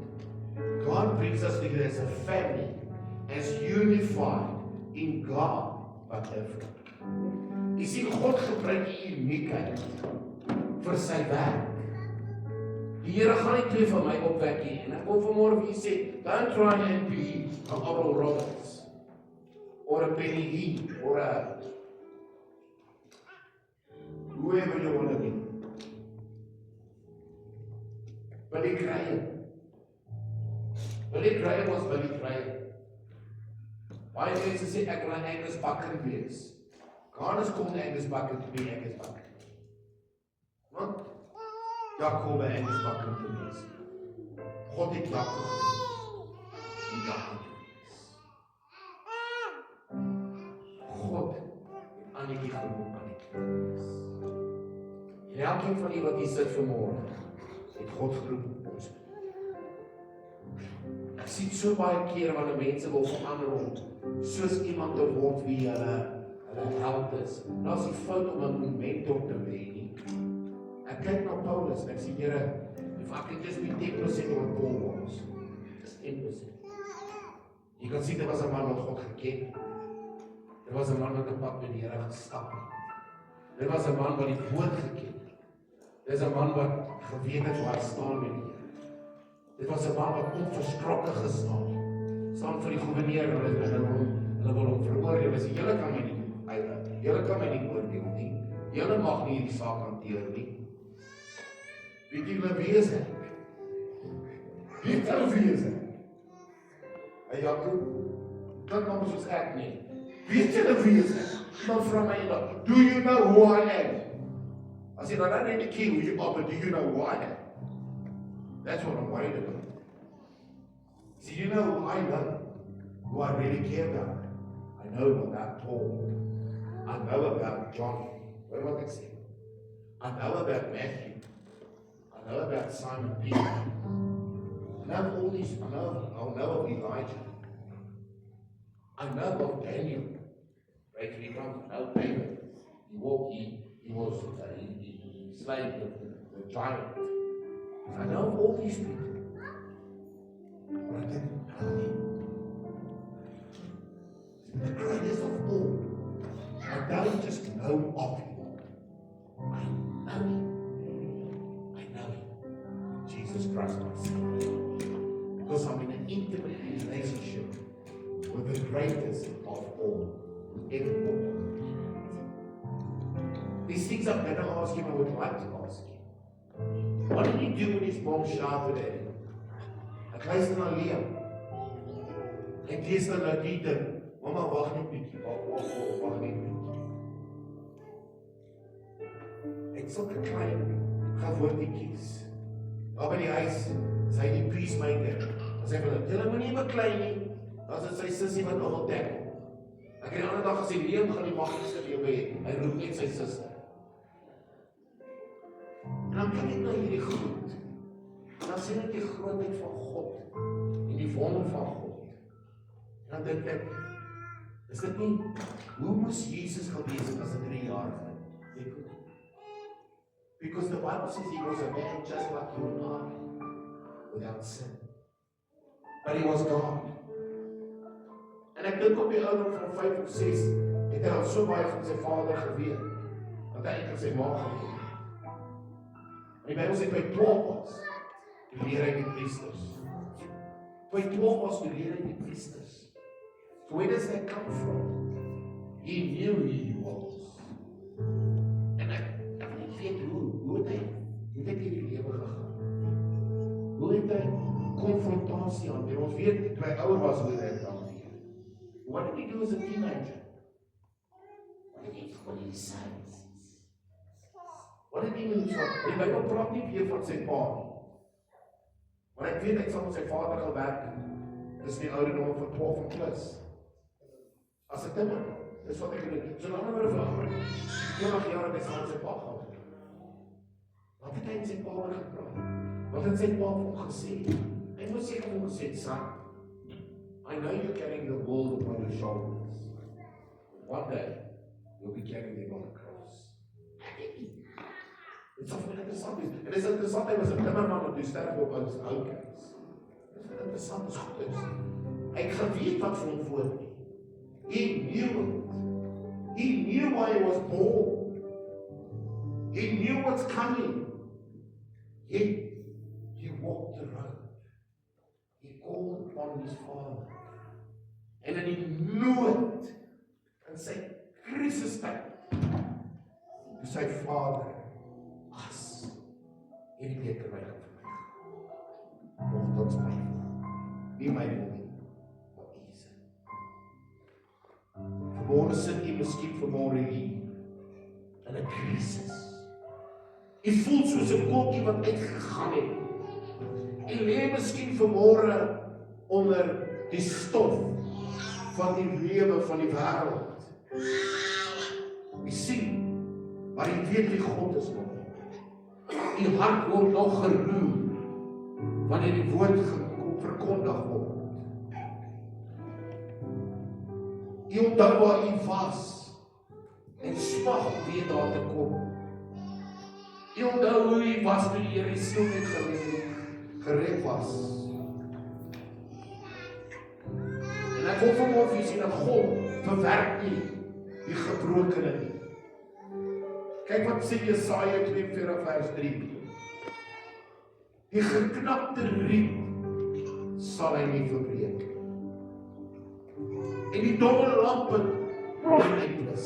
God brings us together as a family, as unified in God, but different. You see, God gebruik die uniekheid vir sy werk. Die Here gaan nie twee van my opwek nie, en ek wil vanmôre vir julle sê, don't try and be an Oral Roberts, or a Benny Hinn, or a whoever you want to be. Billy Graham. Billy Graham was Billy Graham. Baie mense sê ek wil 'n Angus Buchan wees. God is called Angus Buchan to be Angus Buchan. Want Jakob Angus Buchan te wees. God het Jakob en Jakob te wees. God het Annetjie geroep Annetjie te wees. En elkeen van julle wat hier sit vanmôre, het God geroep op ons. Ek sien so baie kere wanneer mense wil verander om soos iemand te word wie hulle held is. Nou is die fout om 'n mentor te wees nie. Ek kyk na Paulus en ek sê, Here, if I can just be 10% wat Paul was, just 10%. Jy kan sien, dit was 'n man wat God geken het. Dit was 'n man wat 'n pad met die Here gestap het. Dit was 'n man wat die woord geken het. Dit is 'n man wat geweet het waar hy staan met die Here. Dit was 'n man wat onverskrokke gestaan het. Staan vir die gouverneur, hulle wil hom veroordeel. Hy sê, julle kan my nie oordeel nie. Julle mag nie hierdie saak hanteer nie. Weet julle wie is ek? Weet julle wie is ek? En Jakob, dit kom soos ek nie. Weet julle wie is ek? Iemand vra my eendag, do you know who I am? I said, I don't need to kill you, but do you know who I am? That's what I'm worried about. See, you know who I know? Who I really care about? I know about Paul. I know about John. What did I say? I know about Matthew. I know about Simon Peter. I know all these. I know of Elijah. I know of Daniel. Right? He comes. I know David. He was he slayed the giant. I know all these people. But I didn't know him. The greatest of all. I don't just know of him. I know him. I know him. Jesus Christ, my Savior. Because I'm in an intimate relationship with the greatest of all. Who ever walked on the planet. These things I'm going to ask him, I would like to ask him. What did he do when his mom shouted at him? Ek luister na Liam. Ek lees dan nou die ding. Mama, wag net bietjie. Wag net bietjie. Ek sulke klein gewoontetjies. Daar by die huis, is hy die peacemaker. As hy wil, julle moenie beklei nie. Dan is sy sussie wat nog op dek. Ek het die ander dag gesê, Liam gaan die maklikste vir jou hê. Hy roep net sy suster. En dan kyk ek na hierdie goed. En dan sien ek die grootheid van God. En die wonder van God. En dan dink ek, is dit nie, hoe moes Jesus gewees het as 'n 3-jarige? Because the Bible says he was a man just like you and I, without sin. But he was God. En ek dink op die ouderdom van 5 of 6, het hy al so baie van sy vader geweet, dat hy eintlik sy ma geweet. Die Bybel sê by 12 was, toe leer hy die priesters. By 12 was, toe leer hy die priesters. So where does that come from? He knew who he was. En ek weet hoe het hy hierdie lewe gegaan? Hoe het hy konfrontasie aan? Ons weet, toe hy ouer was, hoe hy het hanteer. What did he do as a teenager? What did he say? Wat het hy met die Bybel praat nie weer van sy pa nie. Maar ek weet, ek sal met sy vader gewerk, dis die ouderdom van 12 en plus. As ek timmer, dis wat ek doen. So lang oor vir 20 jaar het hy saam met sy pa gehad. Wat het hy met sy pa oor gepraat? Wat het sy pa vir hom gesê? Hy moes seker vir hom gesê, son, I know you're carrying the world upon your shoulders. One day, you'll be carrying them on the cross. Dit is interessant. En is interessant, hy was 'n timmerman wat toe sterf op ou kruis. Dit is interessant, is goed is. Hy het geweet wat vir hom voor lê. He knew it. He knew why he was born. He knew what's coming. Yet, he walked the road. He called upon his father. En in die nood, in sy krisistyd, toe sy vader, as hierdie beker my gevoel. Nogtans my wil. Nie my wil nie, maar U se. Vanmorgen sit U miskien vanmorgen hier in 'n krisis. U voel soos 'n kokkie wat uitgegaan het. U lê miskien vanmorgen onder die stof van die lewe van die wêreld. U sien, maar U weet wie God is nog. Die hart word nog geroer wanneer die woord verkondig word. U onthou waar U was en smag om weer daar te kom. U onthou hoe U was toe die Here siel net gered was. En ek wil vanmôre vir sien dat God verwerk nie die gebrokene nie. Kyk wat sê Jesaja 42 vers 3. Die geknapte riet sal hy nie verbreek. En die domme lampe nie uitblus.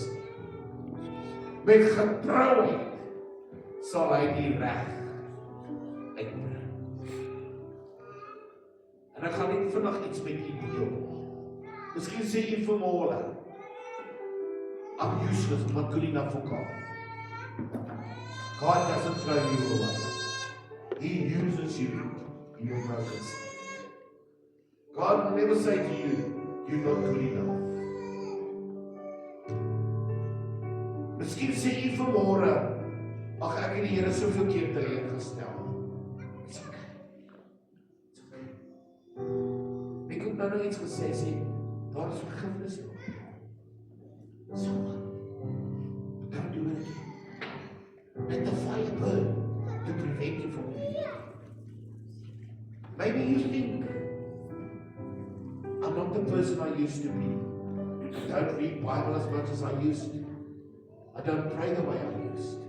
Met getrouheid sal hy die reg uitbring. En ek gaan net vandag iets met u deel. Miskien sê jy vanmôre, I'm useless, but good enough for God. God doesn't throw you away. He uses you in your broken state. God will never say to you, you're not good enough. Miskien sê jy vanmôre, ag ek het die Here soveel keer teleurgestel. It's okay. It's okay. Ek het nou iets gesê, sê, daar is vergifnis nodig. So, don't do it again. Let the fire burn to prevent you from doing it. Maybe you think, I'm not the person I used to be. I don't read Bible as much as I used to. I don't pray the way I used to.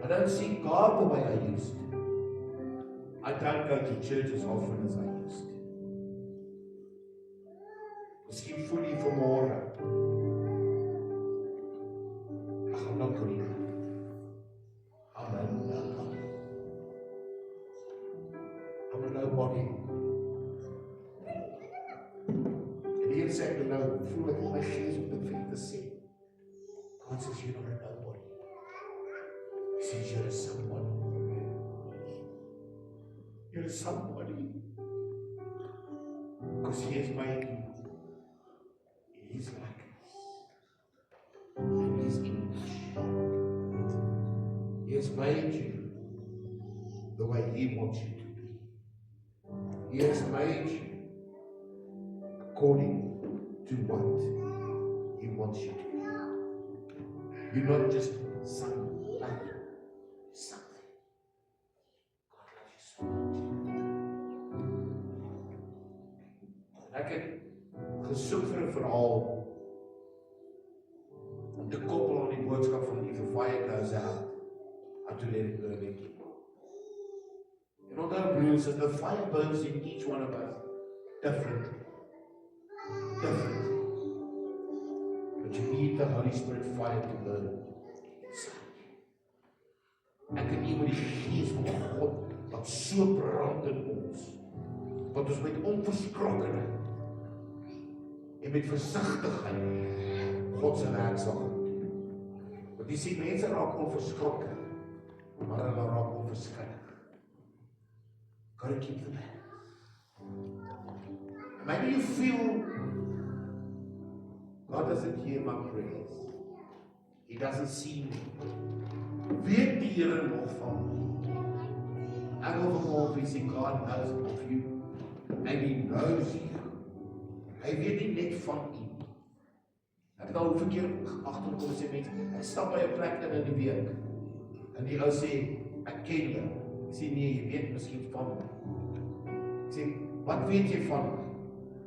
I don't seek God the way I used to. I don't go to church as often as I used to. Miskien voel jy vanmôre, I'm not good enough. I'm a nobody. En hier sê ek nou, voel ek in my gees op dit vir jy te sê. God says you're not a nobody. He says you're a somebody. You're a somebody. Because He has made you in His likeness. In His image. He has made you the way He wants you to be. He has made you according to what He wants you to be. You're not just something. Something. God loves you so much. Ek het gesoek vir 'n verhaal om te koppel aan die boodskap van If the fire goes out, how to let it go again. what, brothers, is the fire burns in each one of us differently. Differently. But you need the Holy Spirit fire to burn inside you. Ek en iemand die gees van God wat so brand in ons, wat ons met onverskrokkenheid en met versigtigheid God se werk sal doen. Want jy sien, mense raak onverskrokke, maar hulle raak onverskillig. Gotta keep the balance. Maybe you feel God doesn't hear my prayers. He doesn't see me. Weet die Here nog van my? Ek wil vanmorgen sê, God knows of you. And He knows you. Hy weet nie net van u. Ek het al verkeerd agterkom en sê mense, ek stap by 'n plek in die week. En die ou sê, ek ken jou. Ek sê nee, jy weet miskien van my. Ek sê, wat weet jy van my?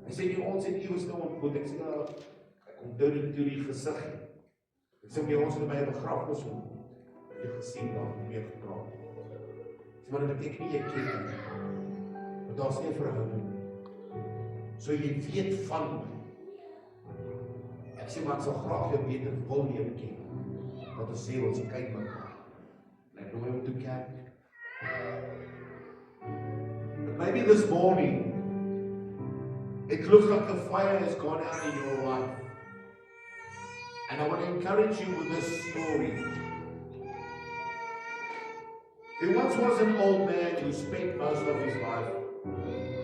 Hy sê nie, ons het eeuwig nou ontmoet. Ek sê, ek onthou nie toe die gesig. Ek sê, ons het by 'n begrafnis ontmoet. Ek het gesien daar mee gepraat. Ek sê, maar dit beteken nie jy ken my. Want daar is nie 'n verhouding. So jy weet van my. Ek sê, maar ek sal graag jou beter wil leer ken. Wat ons sê, ons kyk mekaar. En ek noem hom toe kerk. But maybe this morning, it looks like the fire has gone out in your life. And I want to encourage you with this story. There once was an old man who spent most of his life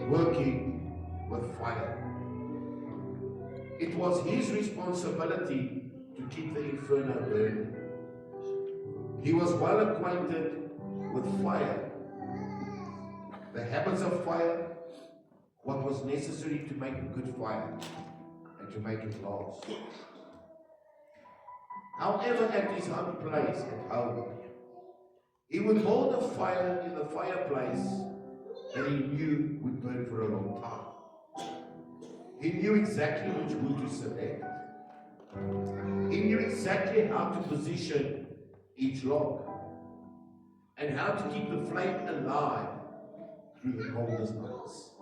working with fire. It was his responsibility to keep the inferno burning. He was well acquainted with fire, the habits of fire, what was necessary to make a good fire and to make it last. However, at his home place at home, he would hold a fire in the fireplace that he knew would burn for a long time. He knew exactly which wood to select. He knew exactly how to position each log and how to keep the flame alive through the coldest nights.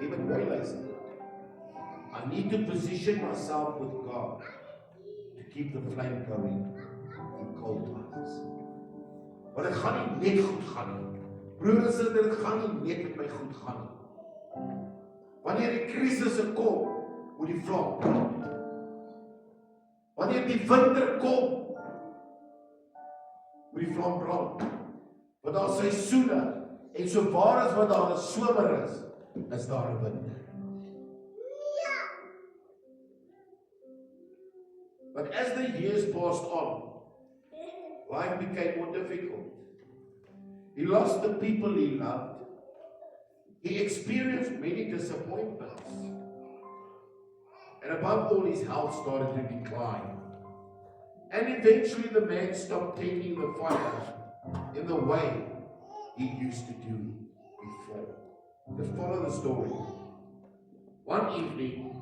Even boilers. I need to position myself with God to keep the flame going in cold times. Want dit gaan nie net goed gaan nie. Broers en susters, dit gaan nie net met my goed gaan nie. Wanneer die krisisse kom, moet die vlam brand. Wanneer die winter kom, moet die vlam brand. Want daar is seisoene, en so waar as wat daar 'n somer is daar 'n winter. But as the years passed on, life became more difficult. He lost the people he loved. He experienced many disappointments. And above all, his health started to decline. And eventually the man stopped taking the fire in the way he used to do before. Let's follow the story. One evening,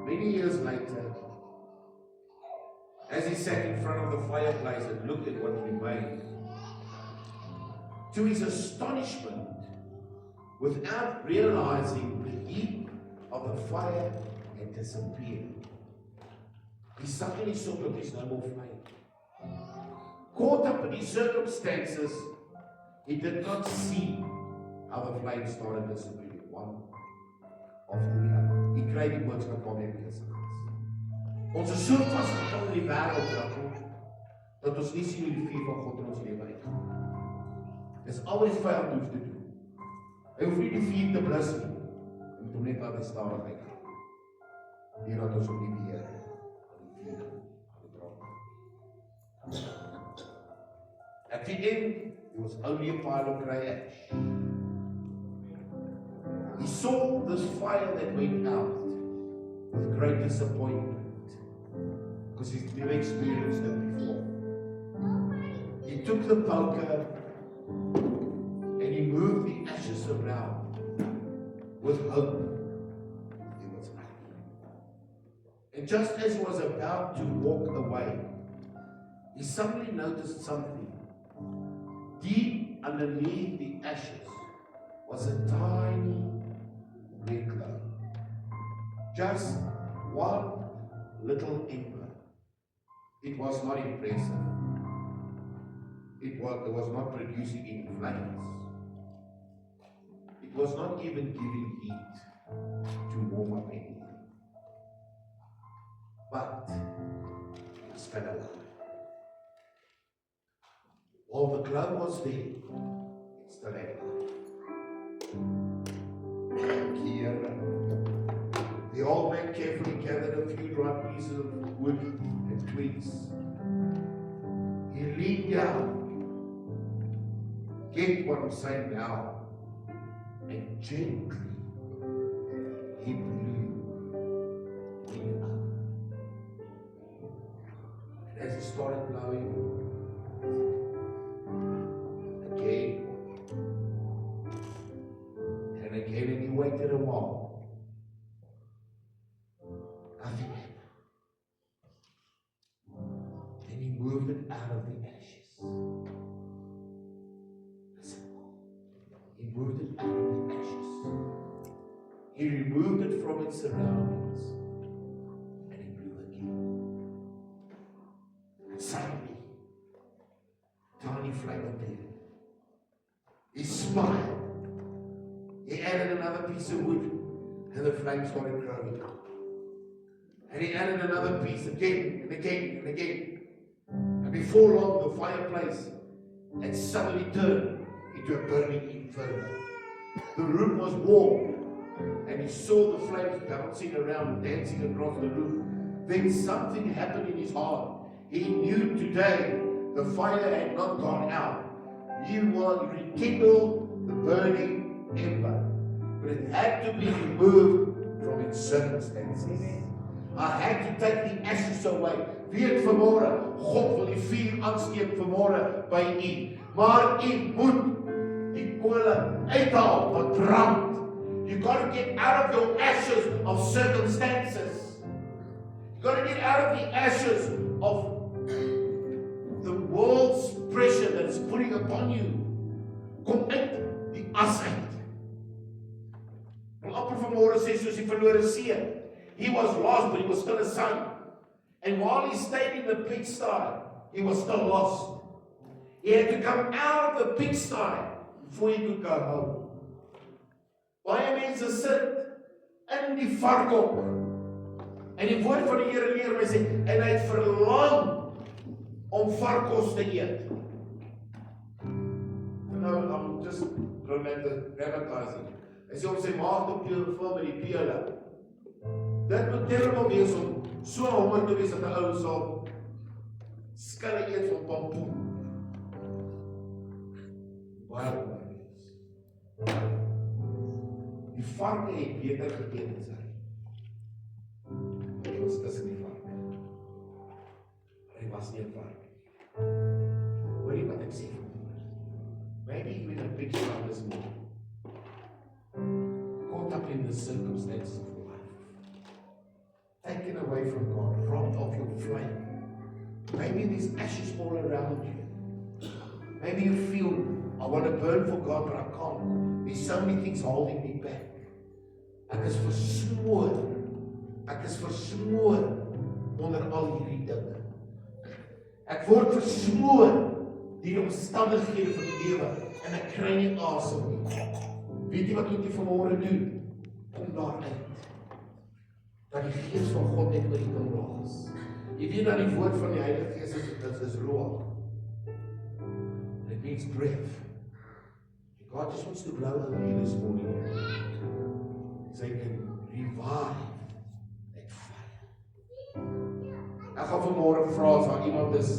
many years later, as he sat in front of the fireplace and looked at what he made, to his astonishment, without realizing, the heat of the fire had disappeared. He suddenly saw that there's no more flame. Caught up in his circumstances, he did not see how the flame started disappearing, one after the other. Hy kry die boodskap waarmee besig is. Ons is so vasgevang in die wêreld, dat ons nie sien hoe die vuur van God in ons lewe uitgaan. Dis al wat die vyand hoef te doen. Hy hoef nie die vuur te blus nie. Hy moet hom net laat hy stadig uitgaan. Hierdat ons op die beheer aan die vuur aan die brand. At the end, it was only a pile of grey ash. He saw this fire that went out with great disappointment, because he's never experienced it before. He took the poker and he moved the ashes around with hope. He was happy. And just as he was about to walk away, he suddenly noticed something. Deep underneath the ashes was a tiny red cloud. Just one little ember. It was not impressive. It was not producing any flames. It was not even giving heat to warm up anything. But it was still alive. While the glow was there, it still had life. The old man carefully gathered a few dry pieces of wood and twigs. He leaned down. Get what I'm saying now. And gently he blew wind up. And as he started blowing, again and again, and he waited a while. Nothing happened. Then he moved it out of the ashes. Listen, he moved it out of the ashes. He removed it from its surroundings, and he blew again. And suddenly, tiny flame appeared. He smiled. He added another piece of wood, and the flame started growing. And he added another piece again and again and again. And before long, the fireplace had suddenly turned into a burning inferno. The room was warm, and he saw the flames bouncing around, dancing across the room. Then something happened in his heart. He knew today the fire had not gone out. He will rekindle the burning ember, but it had to be removed from its circumstances. I had to take the ashes away. Weet vanmôre, God wil die vuur aansteek vanmôre by u. Maar u moet die kole uithaal wat brand. You got to get out of your ashes of circumstances. You got to get out of the ashes of the world's pressure that is putting upon you. Kom uit die as uit. Wil amper vanmôre sê soos die verlore seun. He was lost, but he was still a son. And while he stayed in the pigsty, he was still lost. He had to come out of the pigsty before he could go home. Baie mense sit in die varkhok. En die woord van die Here leer my sê, en hy het verlang om varkos te eet. Nou, I'm just dramatizing. Hy sê om sy maag te vul met die pele. Dit moet terrible wees om so honger te wees dat 'n ou sal skille eet van pampoen. Baie wees. Die varke het beter geëet as hy. Hy was tussen die varke. Maar hy was nie 'n vark nie. Hoor jy wat ek sê? Maybe you're in a big storm this morning. Caught up in the circumstances of taken away from God, robbed of your flame. Maybe there's ashes all around you. Maybe you feel, I want to burn for God, but I can't. There's so many things holding me back. Ek is versmoor. Ek is versmoor onder al hierdie dinge. Ek word versmoor deur die omstandighede van die lewe en ek kry nie asem nie. Weet jy wat moet jy vanmôre doen? Kom daar uit. Dat die Gees van God net oor die kan blaas. Jy weet dat die woord van die Heilige Gees is ruach. And it means breath. God just wants to blow over you this morning. So he can revive that fire. Ek gaan vanmôre vra as daar iemand is,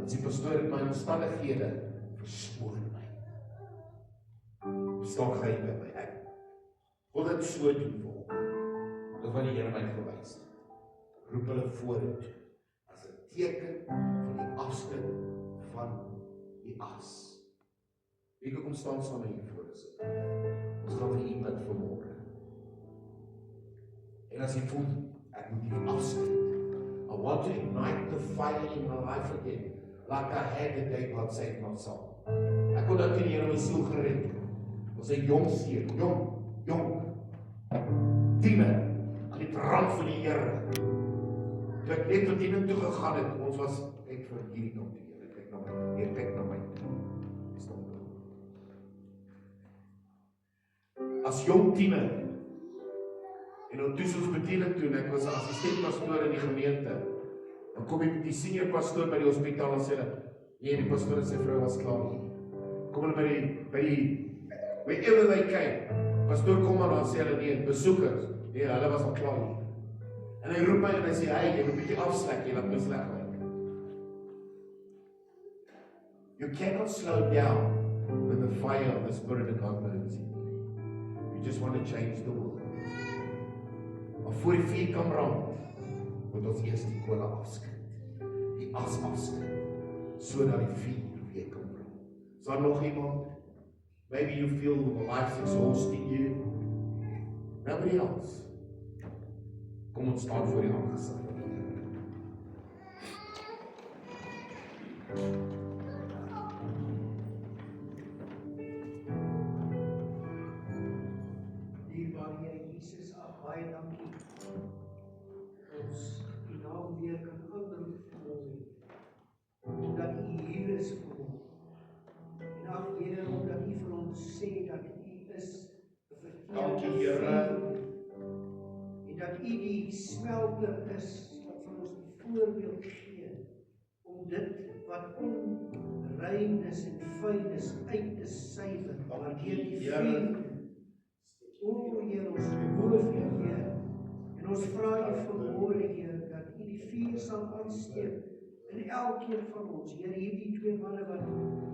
as die pastoor het my omstandighede versmoor my. Stok hy by my. Ek wil dit so doen vir hom. Dit wat die Here my verwys. Roep hulle vorentoe as 'n teken van die afskeid van die as. Wie kom staan saam met hier voor is. Ons gaan vir u bid vanmôre. En as jy voel ek moet hierdie afskeid. I want to ignite the fire in my life again, like I had the day God saved my soul. Ek kon dat die Here my siel gered het. was 'n jong seun, jong tiener aan die rand van die Here. Toe ek net tot diening toe gegaan het, ons was ek vir hierdie kant toe, Here, kyk na my, hier kyk na my. Dis nog. As jong tiener en nou toe soos bediening toe, ek was 'n assistentpastoor in die gemeente. Dan kom die senior pastoor by die hospitaal en sê dat die pastoor en sy vrou was klaar hier. Kom hulle by Everley kyk. Pastoor kom maar dan sê hulle nee, besoekers. Nee, hulle was al klaar hier. En hy roep my en hy sê, hey, jy moet 'n bietjie afslek, jy laat my sleg lyk. You cannot slow down when the fire of the Spirit of God burns in you. You just want to change the world. Maar voor die vuur kan brand, moet ons eers die kole afskud, die as afskud, sodat die vuur weer kan brand. Is daar nog iemand? Maybe you feel life's exhausting you. Nobody else. Kom ons staan voor die aangesig van die Here. Dierbare Here Jesus, baie dankie. Ons die naam weer kan aanroep vanmôre. Omdat U hier is vir ons. En dankie Here omdat U vir ons sê dat U is 'n verkeerde. Dankie Here. En dat U die smelter is wat vir ons die voorbeeld gee om dit wat onrein is en vuil is uit te suiwer. Maar deur die vuur. O Heer, ons loof U Heer. En ons vra U vanmôre Heer dat U die vuur sal aansteek in elkeen van ons. Heer, hierdie twee manne wat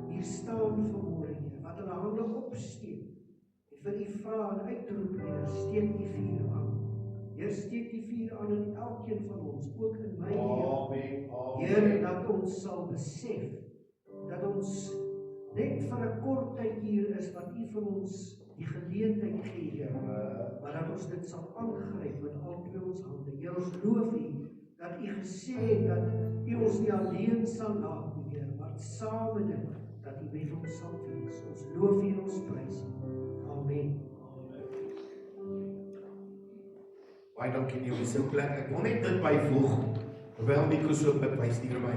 hier staan vanmôre Heer, wat hulle hande opsteek en vir U vra en uitroep Heer, steek die vuur aan. Heer, steek die vuur aan in elkeen van ons, ook in my Heer. Heer, dat ons sal besef dat ons net vir 'n kort tyd hier is wat U vir ons die geleentheid gee, Heer, maar dat ons dit sal aangryp met al twee ons hande. Heer, ons loof U dat U gesê het dat U ons nie alleen sal laat nie, Heer, maar saam met dit dat U met ons sal wees. Ons loof U en ons prys U. Amen. Baie dankie nie op die plek. Ek wil net dit byvoeg, terwyl Nico so bid, hy stuur my